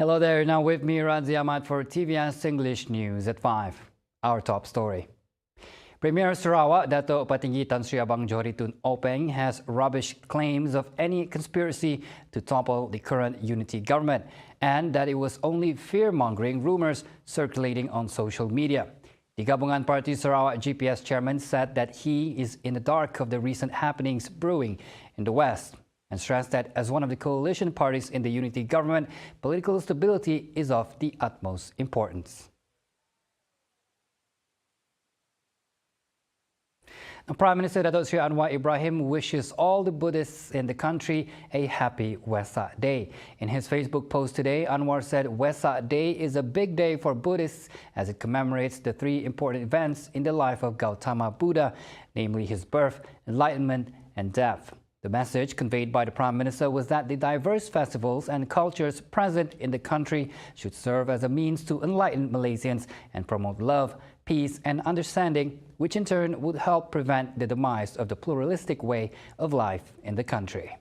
Hello there, now with me, Radzi Ahmad for TVS English News at 5. Our top story. Premier Sarawak, Dato' Patinggi Tan Sri Abang Johari Tun Openg has rubbished claims of any conspiracy to topple the current unity government and that it was only fear-mongering rumors circulating on social media. The Gabungan Party Sarawak GPS chairman said that he is in the dark of the recent happenings brewing in the West and stressed that as one of the coalition parties in the unity government, political stability is of the utmost importance. Prime Minister Datuk Sri Anwar Ibrahim wishes all the Buddhists in the country a happy WESAK Day. In his Facebook post today, Anwar said WESAK Day is a big day for Buddhists as it commemorates the three important events in the life of Gautama Buddha, namely his birth, enlightenment, and death. The message conveyed by the Prime Minister was that the diverse festivals and cultures present in the country should serve as a means to enlighten Malaysians and promote love, peace and understanding, which in turn would help prevent the demise of the pluralistic way of life in the country.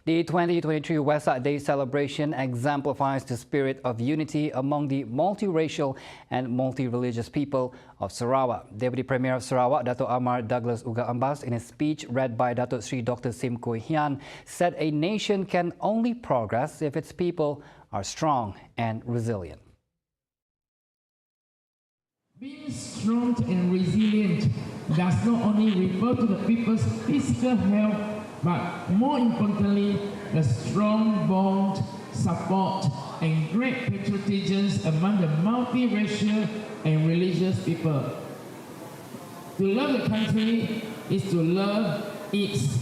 The 2023 WESAK Day celebration exemplifies the spirit of unity among the multiracial and multi-religious people of Sarawak. Deputy Premier of Sarawak, Dato' Amar Douglas Uga Ambas, in a speech read by Dato' Sri Dr. Sim Koi Hian, said a nation can only progress if its people are strong and resilient. Being strong and resilient does not only refer to the people's physical health, but more importantly, the strong bond, support, and great patriotism among the multiracial and religious people. To love the country is to love its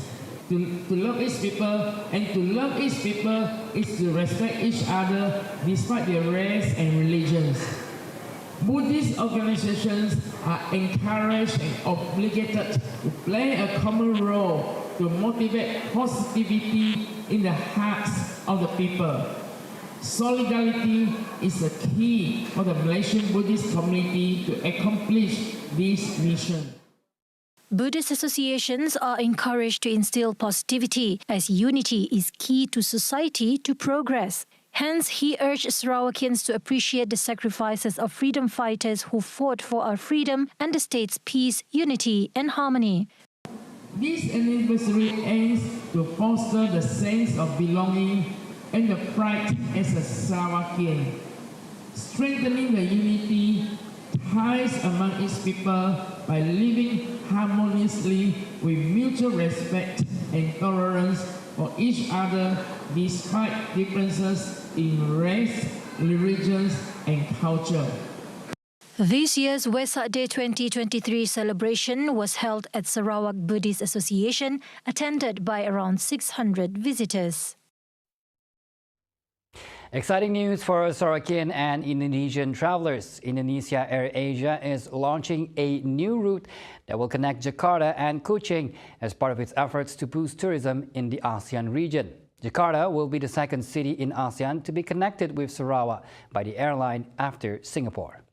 to love its people, and to love its people is to respect each other despite their race and religions. Buddhist organizations are encouraged and obligated to play a common role to motivate positivity in the hearts of the people. Solidarity is the key for the Malaysian Buddhist community to accomplish this mission. Buddhist associations are encouraged to instill positivity as unity is key to society to progress. Hence, he urged Sarawakians to appreciate the sacrifices of freedom fighters who fought for our freedom and the state's peace, unity and harmony. This anniversary aims to foster the sense of belonging and the pride as a Sarawakian, strengthening the unity ties among its people by living harmoniously with mutual respect and tolerance for each other despite differences in race, religions and culture. This year's WESAK Day 2023 celebration was held at Sarawak Buddhist Association, attended by around 600 visitors. Exciting news for Sarawakian and Indonesian travelers. Indonesia Air Asia is launching a new route that will connect Jakarta and Kuching as part of its efforts to boost tourism in the ASEAN region. Jakarta will be the second city in ASEAN to be connected with Sarawak by the airline after Singapore.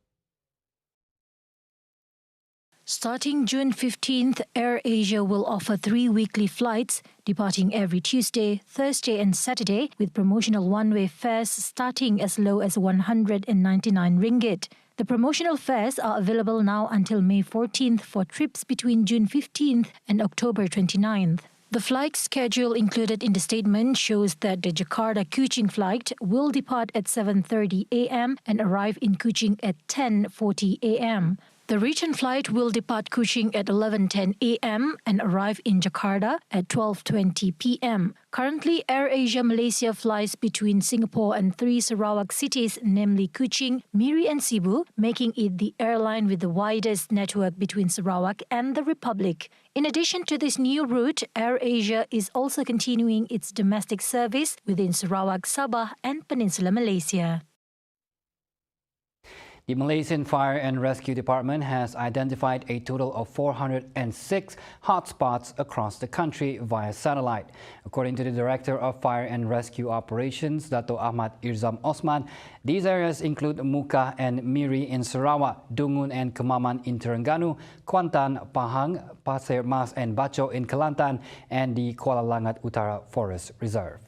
Starting June 15th, Air Asia will offer 3 weekly flights departing every Tuesday, Thursday and Saturday with promotional one-way fares starting as low as 199 ringgit. The promotional fares are available now until May 14th for trips between June 15th and October 29th. The flight schedule included in the statement shows that the Jakarta-Kuching flight will depart at 7:30 a.m. and arrive in Kuching at 10:40 a.m. The return flight will depart Kuching at 11:10 a.m. and arrive in Jakarta at 12:20 p.m. Currently, AirAsia Malaysia flies between Singapore and 3 Sarawak cities, namely Kuching, Miri and Sibu, making it the airline with the widest network between Sarawak and the Republic. In addition to this new route, AirAsia is also continuing its domestic service within Sarawak, Sabah and Peninsular Malaysia. The Malaysian Fire and Rescue Department has identified a total of 406 hotspots across the country via satellite. According to the Director of Fire and Rescue Operations, Dato' Ahmad Irzam Osman, these areas include Muka and Miri in Sarawak, Dungun and Kemaman in Terengganu, Kuantan, Pahang, Pasir Mas and Baco in Kelantan, and the Kuala Langat Utara Forest Reserve.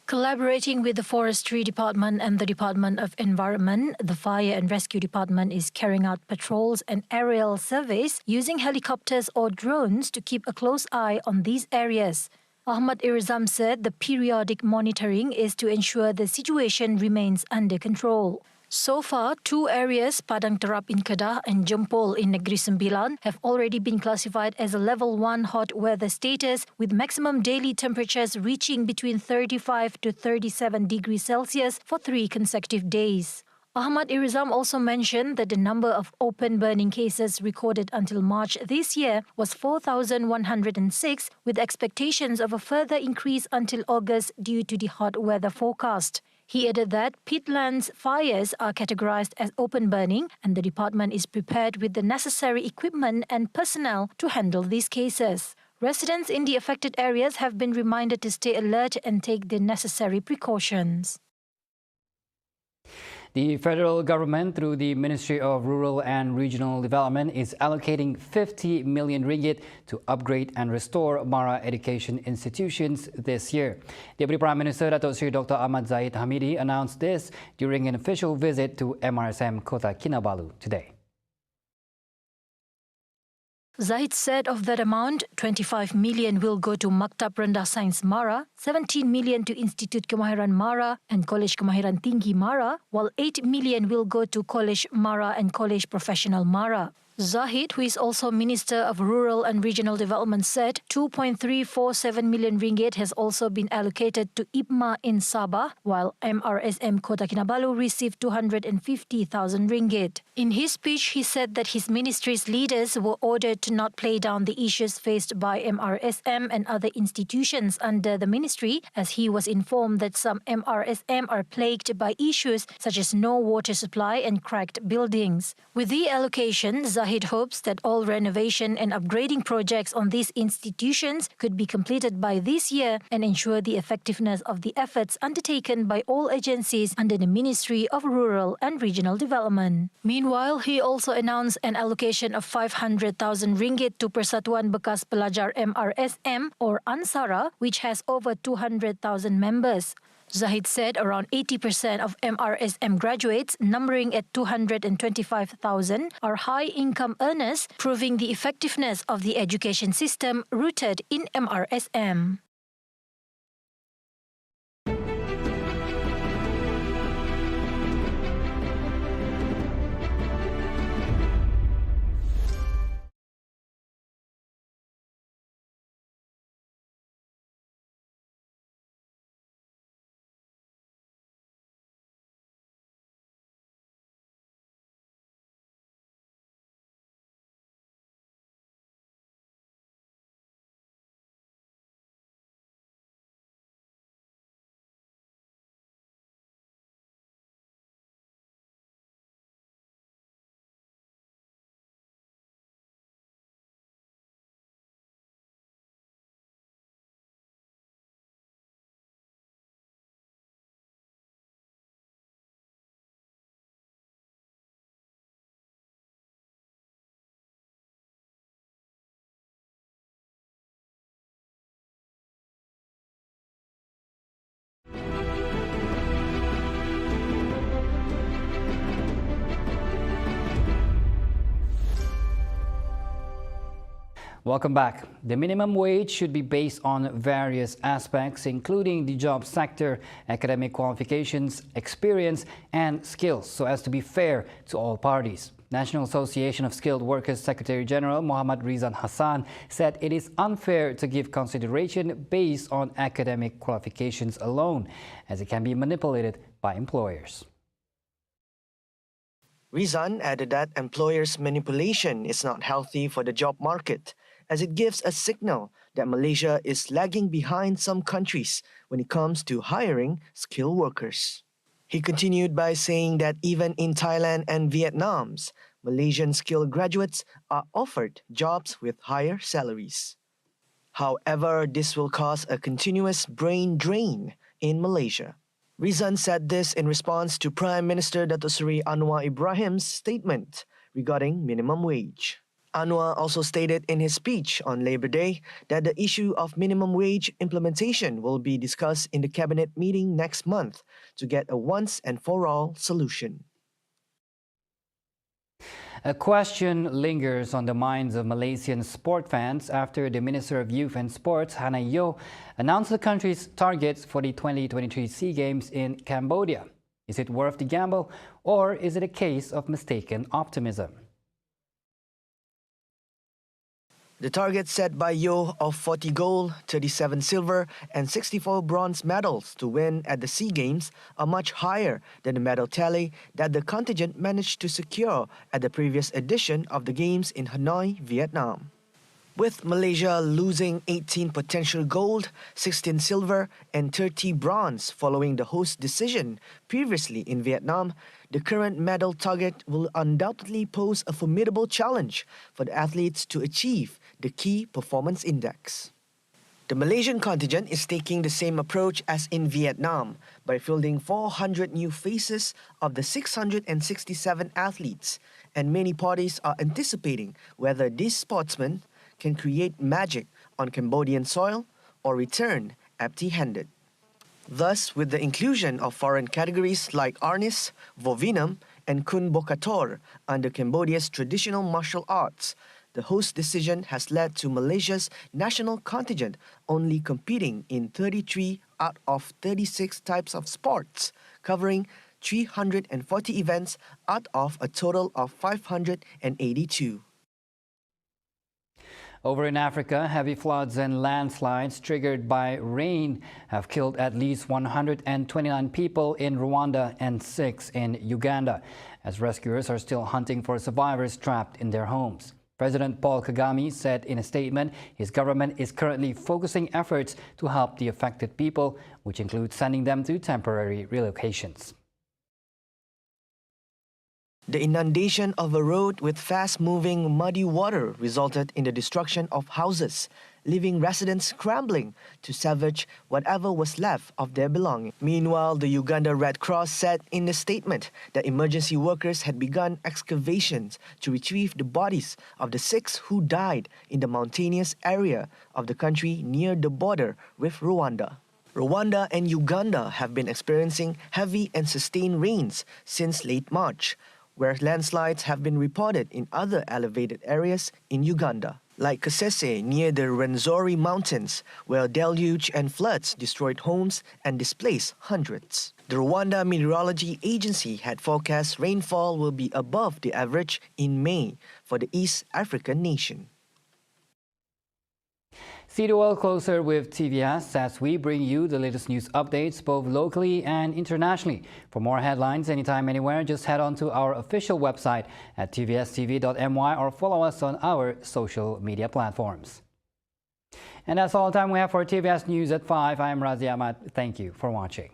Collaborating with the Forestry Department and the Department of Environment, the Fire and Rescue Department is carrying out patrols and aerial surveys using helicopters or drones to keep a close eye on these areas. Ahmad Irzam said the periodic monitoring is to ensure the situation remains under control. So far, 2 areas, Padang Terap in Kedah and Jempol in Negeri Sembilan, have already been classified as a level 1 hot weather status, with maximum daily temperatures reaching between 35 to 37 degrees Celsius for 3 consecutive days. Ahmad Irzam also mentioned that the number of open burning cases recorded until March this year was 4,106, with expectations of a further increase until August due to the hot weather forecast. He added that peatlands fires are categorized as open burning and the department is prepared with the necessary equipment and personnel to handle these cases. Residents in the affected areas have been reminded to stay alert and take the necessary precautions. The federal government, through the Ministry of Rural and Regional Development, is allocating 50 million ringgit to upgrade and restore Mara education institutions this year. Deputy Prime Minister Dato' Sri Dr. Ahmad Zahid Hamidi announced this during an official visit to MRSM Kota Kinabalu today. Zahid said of that amount, 25 million will go to Maktab Rendah Sains Mara, 17 million to Institut Kemahiran Mara and College Kemahiran Tinggi Mara, while 8 million will go to College Mara and College Professional Mara. Zahid, who is also Minister of Rural and Regional Development, said 2.347 million ringgit has also been allocated to IPMA in Sabah, while MRSM Kota Kinabalu received 250,000 ringgit. In his speech, he said that his ministry's leaders were ordered to not play down the issues faced by MRSM and other institutions under the ministry, as he was informed that some MRSM are plagued by issues such as no water supply and cracked buildings. With the allocation, Zahid hopes that all renovation and upgrading projects on these institutions could be completed by this year and ensure the effectiveness of the efforts undertaken by all agencies under the Ministry of Rural and Regional Development. Meanwhile, he also announced an allocation of 500,000 ringgit to Persatuan Bekas Pelajar MRSM or Ansara, which has over 200,000 members. Zahid said around 80% of MRSM graduates, numbering at 225,000, are high-income earners, proving the effectiveness of the education system rooted in MRSM. Welcome back. The minimum wage should be based on various aspects, including the job sector, academic qualifications, experience, and skills, so as to be fair to all parties. National Association of Skilled Workers Secretary General Muhammad Rizan Hassan said it is unfair to give consideration based on academic qualifications alone, as it can be manipulated by employers. Rizan added that employers' manipulation is not healthy for the job market, as it gives a signal that Malaysia is lagging behind some countries when it comes to hiring skilled workers. He continued by saying that even in Thailand and Vietnam, Malaysian skilled graduates are offered jobs with higher salaries. However, this will cause a continuous brain drain in Malaysia. Rizan said this in response to Prime Minister Datuk Seri Anwar Ibrahim's statement regarding minimum wage. Anwar also stated in his speech on Labor Day that the issue of minimum wage implementation will be discussed in the cabinet meeting next month to get a once and for all solution. A question lingers on the minds of Malaysian sport fans after the Minister of Youth and Sports, Hannah Yeoh, announced the country's targets for the 2023 SEA Games in Cambodia. Is it worth the gamble, or is it a case of mistaken optimism? The target set by Yeoh of 40 gold, 37 silver and 64 bronze medals to win at the SEA Games are much higher than the medal tally that the contingent managed to secure at the previous edition of the Games in Hanoi, Vietnam. With Malaysia losing 18 potential gold, 16 silver and 30 bronze following the host decision previously in Vietnam, the current medal target will undoubtedly pose a formidable challenge for the athletes to achieve the key performance index. The Malaysian contingent is taking the same approach as in Vietnam by fielding 400 new faces of the 667 athletes, and many parties are anticipating whether these sportsmen can create magic on Cambodian soil or return empty-handed. Thus, with the inclusion of foreign categories like Arnis, Vovinam, and Kun Bokator under Cambodia's traditional martial arts, the host decision has led to Malaysia's national contingent only competing in 33 out of 36 types of sports, covering 340 events out of a total of 582. Over in Africa, heavy floods and landslides triggered by rain have killed at least 129 people in Rwanda and 6 in Uganda, as rescuers are still hunting for survivors trapped in their homes. President Paul Kagame said in a statement his government is currently focusing efforts to help the affected people, which includes sending them to temporary relocations. The inundation of a road with fast-moving muddy water resulted in the destruction of houses, leaving residents scrambling to salvage whatever was left of their belongings. Meanwhile, the Uganda Red Cross said in a statement that emergency workers had begun excavations to retrieve the bodies of the 6 who died in the mountainous area of the country near the border with Rwanda. Rwanda and Uganda have been experiencing heavy and sustained rains since late March, where landslides have been reported in other elevated areas in Uganda, like Kasese near the Rwenzori Mountains, where deluge and floods destroyed homes and displaced hundreds. The Rwanda Meteorology Agency had forecast rainfall will be above the average in May for the East African nation. See the world closer with TVS as we bring you the latest news updates both locally and internationally. For more headlines anytime, anywhere, just head on to our official website at tvstv.my or follow us on our social media platforms. And that's all the time we have for TVS News at 5. I am Razi Ahmad. Thank you for watching.